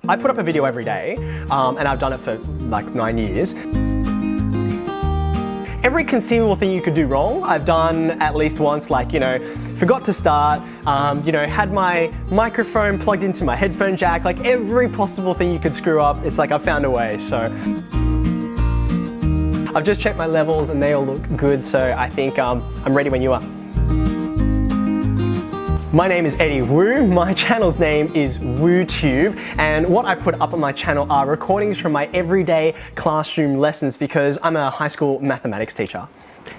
I put up a video every day, and I've done it for like 9 years. Every conceivable thing you could do wrong, I've done at least once, like, you know, forgot to start, you know, had my microphone plugged into my headphone jack, like every possible thing you could screw up, it's like I've found a way, so. I've just checked my levels and they all look good, so I think I'm ready when you are. My name is Eddie Wu, my channel's name is WooTube, and what I put up on my channel are recordings from my everyday classroom lessons because I'm a high school mathematics teacher.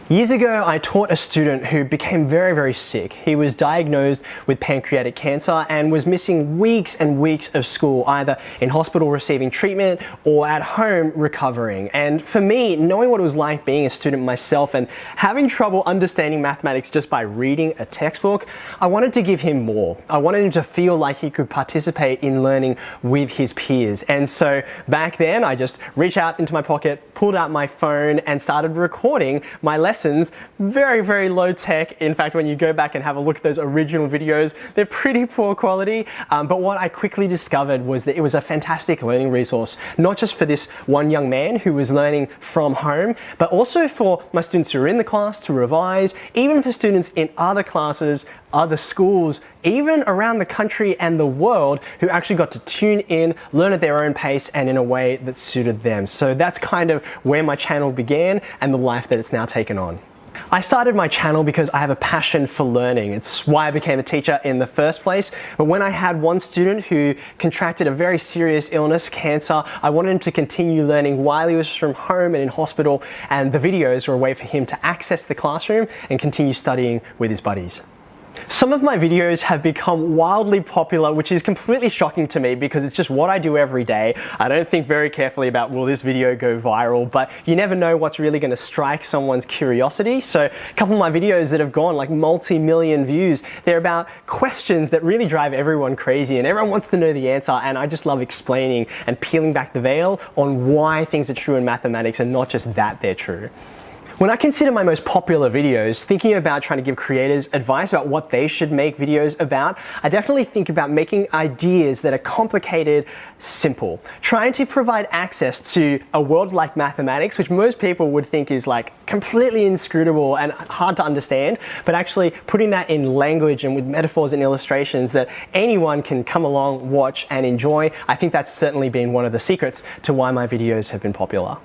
Years ago, I taught a student who became very, very sick. He was diagnosed with pancreatic cancer and was missing weeks and weeks of school, either in hospital receiving treatment or at home recovering. And for me, knowing what it was like being a student myself and having trouble understanding mathematics just by reading a textbook, I wanted to give him more. I wanted him to feel like he could participate in learning with his peers. And so back then, I just reached out into my pocket, pulled out my phone and started recording my lessons. Very, very low tech. In fact, when you go back and have a look at those original videos, they're pretty poor quality. But what I quickly discovered was that it was a fantastic learning resource, not just for this one young man who was learning from home, but also for my students who are in the class to revise, even for students in other classes, other schools, even around the country and the world who actually got to tune in, learn at their own pace and in a way that suited them. So that's kind of where my channel began and the life that it's now taken on. I started my channel because I have a passion for learning. It's why I became a teacher in the first place. But when I had one student who contracted a very serious illness, cancer, I wanted him to continue learning while he was from home and in hospital, and the videos were a way for him to access the classroom and continue studying with his buddies. Some of my videos have become wildly popular, which is completely shocking to me because it's just what I do every day. I don't think very carefully about, will this video go viral, but you never know what's really going to strike someone's curiosity. So a couple of my videos that have gone like multi-million views, they're about questions that really drive everyone crazy and everyone wants to know the answer, and I just love explaining and peeling back the veil on why things are true in mathematics and not just that they're true. When I consider my most popular videos, thinking about trying to give creators advice about what they should make videos about, I definitely think about making ideas that are complicated simple. Trying to provide access to a world like mathematics, which most people would think is like completely inscrutable and hard to understand, but actually putting that in language and with metaphors and illustrations that anyone can come along, watch and enjoy. I think that's certainly been one of the secrets to why my videos have been popular.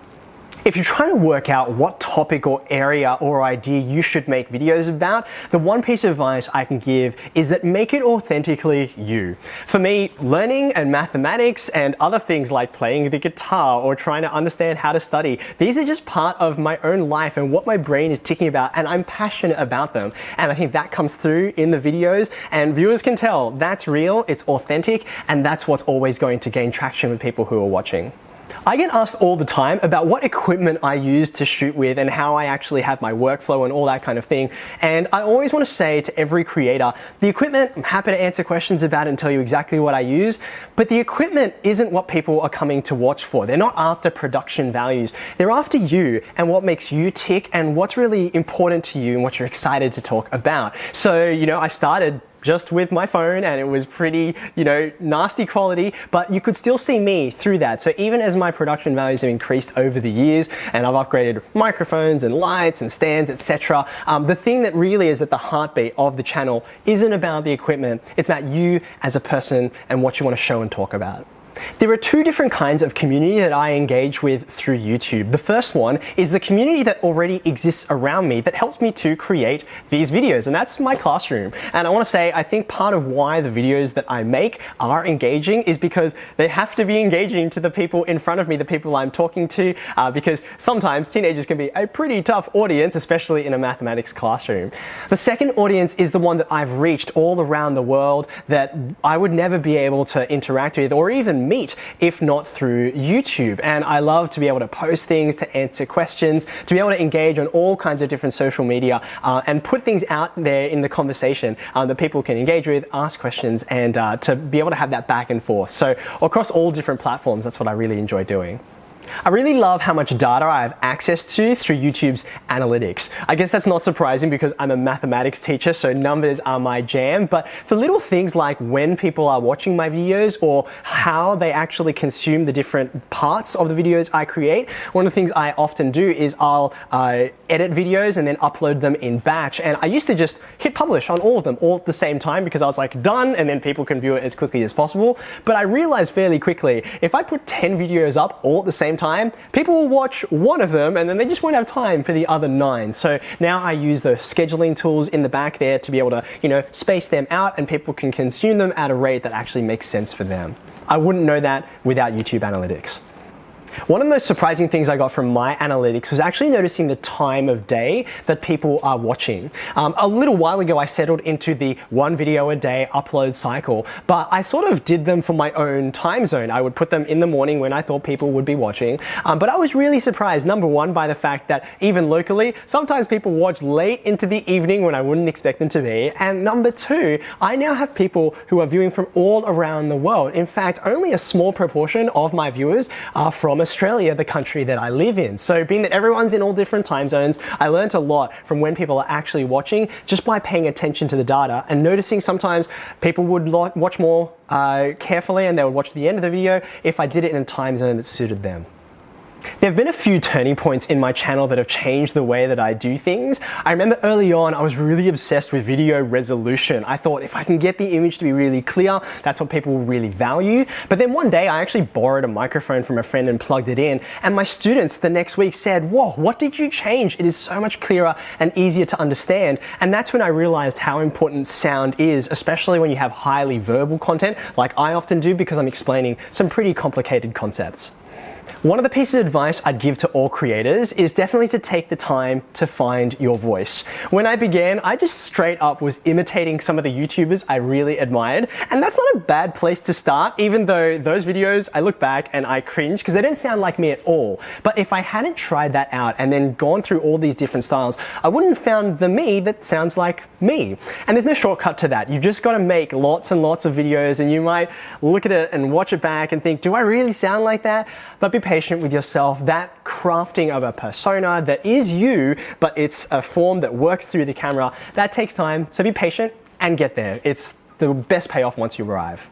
If you're trying to work out what topic or area or idea you should make videos about, the one piece of advice I can give is that make it authentically you. For me, learning and mathematics and other things like playing the guitar or trying to understand how to study, these are just part of my own life and what my brain is ticking about, and I'm passionate about them. And I think that comes through in the videos, and viewers can tell that's real, it's authentic, and that's what's always going to gain traction with people who are watching. I get asked all the time about what equipment I use to shoot with and how I actually have my workflow and all that kind of thing. And I always want to say to every creator, the equipment, I'm happy to answer questions about it and tell you exactly what I use, but the equipment isn't what people are coming to watch for. They're not after production values. They're after you and what makes you tick and what's really important to you and what you're excited to talk about. So, you know, I started just with my phone and it was pretty, you know, nasty quality, but you could still see me through that. So even as my production values have increased over the years and I've upgraded microphones and lights and stands, etc., the thing that really is at the heartbeat of the channel isn't about the equipment, it's about you as a person and what you want to show and talk about. There are two different kinds of community that I engage with through YouTube. The first one is the community that already exists around me that helps me to create these videos, and that's my classroom. And I want to say, I think part of why the videos that I make are engaging is because they have to be engaging to the people in front of me, the people I'm talking to, because sometimes teenagers can be a pretty tough audience, especially in a mathematics classroom. The second audience is the one that I've reached all around the world that I would never be able to interact with or even meet if not through YouTube. And I love to be able to post things, to answer questions, to be able to engage on all kinds of different social media and put things out there in the conversation that people can engage with, ask questions, and to be able to have that back and forth. So across all different platforms, that's what I really enjoy doing. I really love how much data I have access to through YouTube's analytics. I guess that's not surprising because I'm a mathematics teacher, so numbers are my jam. But for little things like when people are watching my videos or how they actually consume the different parts of the videos I create, one of the things I often do is I'll edit videos and then upload them in batch. And I used to just hit publish on all of them all at the same time because I was like, done, and then people can view it as quickly as possible. But I realized fairly quickly, if I put 10 videos up all at the same time, people will watch one of them and then they just won't have time for the other 9. So now I use the scheduling tools in the back there to be able to, space them out and people can consume them at a rate that actually makes sense for them. I wouldn't know that without YouTube analytics. One of the most surprising things I got from my analytics was actually noticing the time of day that people are watching. A little while ago, I settled into the 1 video a day upload cycle, but I sort of did them for my own time zone. I would put them in the morning when I thought people would be watching. But I was really surprised, number one, by the fact that even locally, sometimes people watch late into the evening when I wouldn't expect them to be. And number two, I now have people who are viewing from all around the world. In fact, only a small proportion of my viewers are from Australia, the country that I live in. So being that everyone's in all different time zones, I learned a lot from when people are actually watching just by paying attention to the data and noticing sometimes people would watch more carefully and they would watch the end of the video if I did it in a time zone that suited them. There have been a few turning points in my channel that have changed the way that I do things. I remember early on I was really obsessed with video resolution. I thought if I can get the image to be really clear, that's what people will really value. But then one day I actually borrowed a microphone from a friend and plugged it in, and my students the next week said, "Whoa, what did you change? It is so much clearer and easier to understand." And that's when I realized how important sound is, especially when you have highly verbal content like I often do because I'm explaining some pretty complicated concepts. One of the pieces of advice I'd give to all creators is definitely to take the time to find your voice. When I began, I just straight up was imitating some of the YouTubers I really admired, and that's not a bad place to start, even though those videos, I look back and I cringe because they don't sound like me at all. But if I hadn't tried that out and then gone through all these different styles, I wouldn't have found the me that sounds like me. And there's no shortcut to that. You've just got to make lots and lots of videos, and you might look at it and watch it back and think, do I really sound like that? But be patient with yourself. That crafting of a persona that is you, but it's a form that works through the camera, that takes time. So be patient and get there. It's the best payoff once you arrive.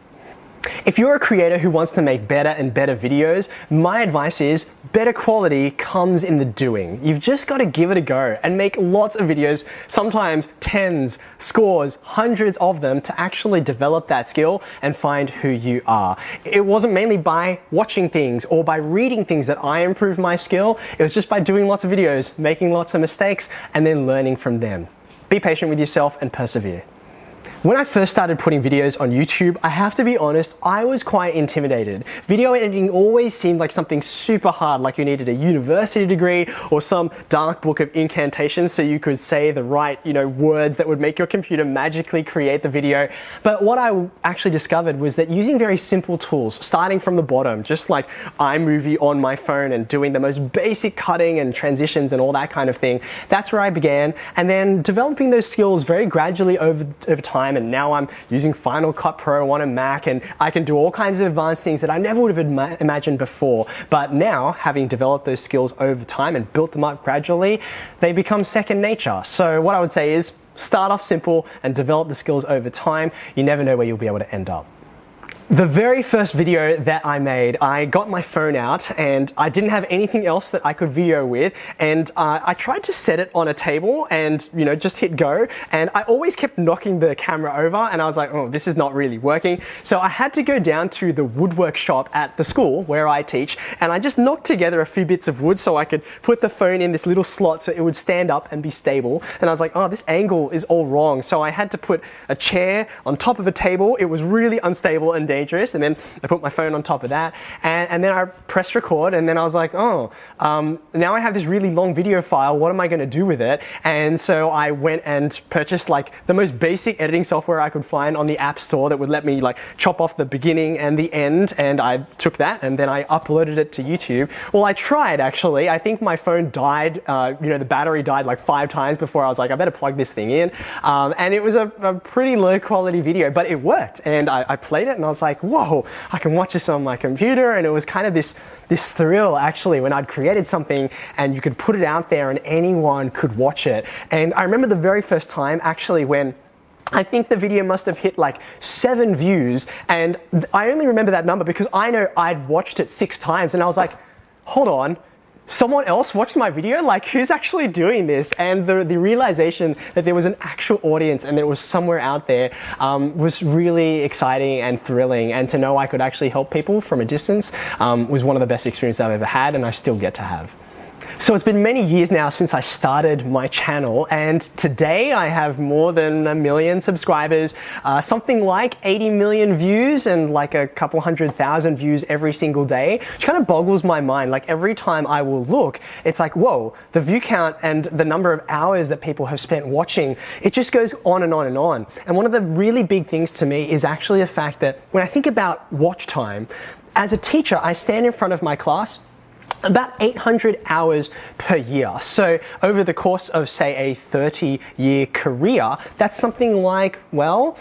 If you're a creator who wants to make better and better videos, my advice is better quality comes in the doing. You've just got to give it a go and make lots of videos, sometimes tens, scores, hundreds of them to actually develop that skill and find who you are. It wasn't mainly by watching things or by reading things that I improved my skill. It was just by doing lots of videos, making lots of mistakes, and then learning from them. Be patient with yourself and persevere. When I first started putting videos on YouTube, I have to be honest, I was quite intimidated. Video editing always seemed like something super hard, like you needed a university degree or some dark book of incantations so you could say the right, words that would make your computer magically create the video. But what I actually discovered was that using very simple tools, starting from the bottom, just like iMovie on my phone and doing the most basic cutting and transitions and all that kind of thing, that's where I began. And then developing those skills very gradually over time. And now I'm using Final Cut Pro on a Mac, and I can do all kinds of advanced things that I never would have imagined before. But now, having developed those skills over time and built them up gradually, they become second nature. So what I would say is start off simple and develop the skills over time. You never know where you'll be able to end up. The very first video that I made, I got my phone out and I didn't have anything else that I could video with, and I tried to set it on a table and just hit go, and I always kept knocking the camera over, and I was like, oh, this is not really working. So I had to go down to the woodwork shop at the school where I teach, and I just knocked together a few bits of wood so I could put the phone in this little slot so it would stand up and be stable. And I was like, oh, this angle is all wrong. So I had to put a chair on top of a table. It was really unstable and dangerous, and then I put my phone on top of that, and then I pressed record, and then I was like, oh, now I have this really long video file, what am I going to do with it? And so I went and purchased like the most basic editing software I could find on the App Store that would let me like chop off the beginning and the end, and I took that and then I uploaded it to YouTube. Well, I tried actually. I think my phone died, the battery died like 5 times before I was like, I better plug this thing in, and it was a pretty low quality video, but it worked, and I played it and I was like, like, whoa, I can watch this on my computer. And it was kind of this thrill actually when I'd created something and you could put it out there and anyone could watch it. And I remember the very first time actually when I think the video must have hit like 7 views, and I only remember that number because I know I'd watched it 6 times and I was like, hold on, someone else watched my video? Like, who's actually doing this? And the realization that there was an actual audience and that it was somewhere out there was really exciting and thrilling. And to know I could actually help people from a distance was one of the best experiences I've ever had, and I still get to have. So it's been many years now since I started my channel, and today I have more than 1 million subscribers, something like 80 million views and like a couple 100,000 views every single day, which kind of boggles my mind. Like every time I will look, it's like, whoa, the view count and the number of hours that people have spent watching, it just goes on and on and on. And one of the really big things to me is actually the fact that when I think about watch time, as a teacher, I stand in front of my class about 800 hours per year. So over the course of, say, a 30-year career, that's something like, well,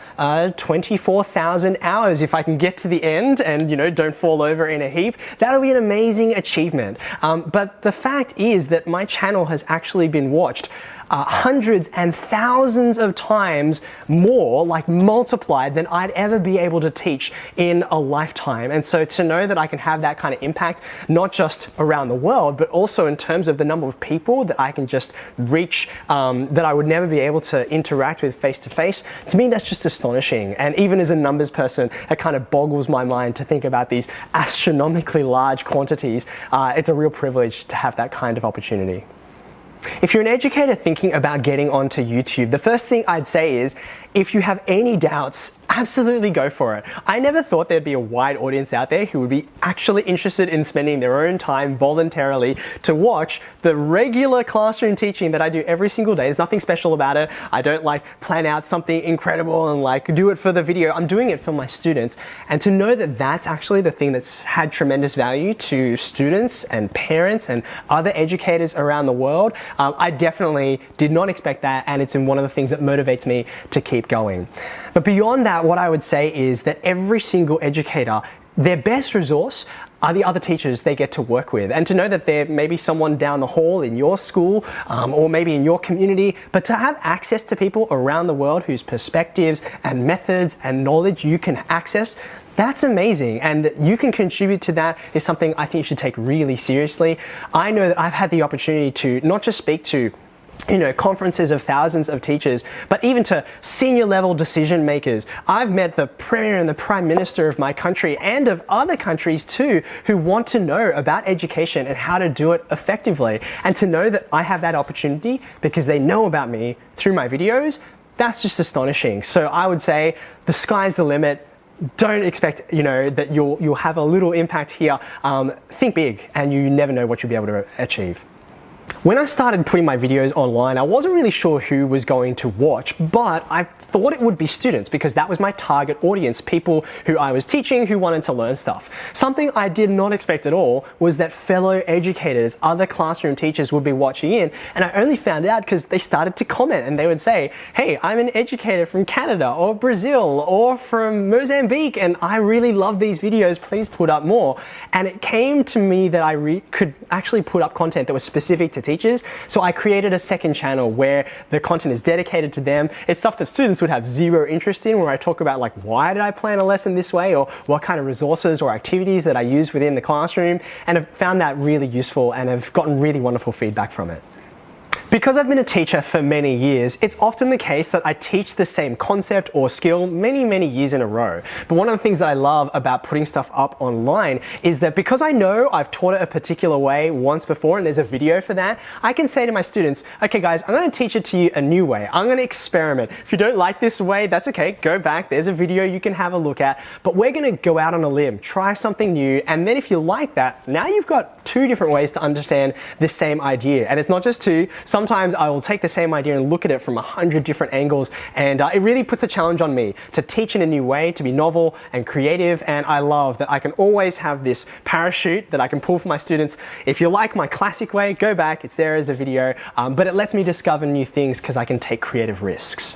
24,000 hours. If I can get to the end and, you know, don't fall over in a heap, that'll be an amazing achievement. But the fact is that my channel has actually been watched hundreds and thousands of times more, like multiplied, than I'd ever be able to teach in a lifetime. And so to know that I can have that kind of impact, not just around the world, but also in terms of the number of people that I can just reach, that I would never be able to interact with face to face, to me that's just astonishing. And even as a numbers person, it kind of boggles my mind to think about these astronomically large quantities. It's a real privilege to have that kind of opportunity. If you're an educator thinking about getting onto YouTube, the first thing I'd say is, if you have any doubts, absolutely go for it. I never thought there'd be a wide audience out there who would be actually interested in spending their own time voluntarily to watch the regular classroom teaching that I do every single day. There's nothing special about it. I don't like plan out something incredible and like do it for the video. I'm doing it for my students. And to know that that's actually the thing that's had tremendous value to students and parents and other educators around the world, I definitely did not expect that, and it's one of the things that motivates me to keep going. But beyond that, what I would say is that every single educator, their best resource are the other teachers they get to work with. And to know that there may be someone down the hall in your school or maybe in your community, but to have access to people around the world whose perspectives and methods and knowledge you can access, that's amazing, and that you can contribute to that is something I think you should take really seriously. I know that I've had the opportunity to not just speak to conferences of thousands of teachers, but even to senior level decision makers. I've met the Premier and the Prime Minister of my country and of other countries too, who want to know about education and how to do it effectively. And to know that I have that opportunity because they know about me through my videos, that's just astonishing. So I would say the sky's the limit. Don't expect, that you'll have a little impact here. Think big, and you never know what you'll be able to achieve. When I started putting my videos online, I wasn't really sure who was going to watch, but I thought it would be students because that was my target audience, people who I was teaching who wanted to learn stuff. Something I did not expect at all was that fellow educators, other classroom teachers would be watching in, and I only found out because they started to comment and they would say, hey, I'm an educator from Canada or Brazil or from Mozambique and I really love these videos, please put up more. And it came to me that I could actually put up content that was specific to teachers, so I created a second channel where the content is dedicated to them. It's stuff that students would have zero interest in, where I talk about like, why did I plan a lesson this way, or what kind of resources or activities that I use within the classroom, and I've found that really useful and have gotten really wonderful feedback from it. Because I've been a teacher for many years, it's often the case that I teach the same concept or skill many years in a row. But one of the things that I love about putting stuff up online is that because I know I've taught it a particular way once before and there's a video for that, I can say to my students, okay guys, I'm going to teach it to you a new way. I'm going to experiment. If you don't like this way, that's okay. Go back. There's a video you can have a look at. But we're going to go out on a limb, try something new, and then if you like that, now you've got 2 different ways to understand this same idea. And it's not just 2. Sometimes I will take the same idea and look at it from 100 different angles, and it really puts a challenge on me to teach in a new way, to be novel and creative, and I love that I can always have this parachute that I can pull for my students. If you like my classic way, go back, it's there as a video, but it lets me discover new things because I can take creative risks.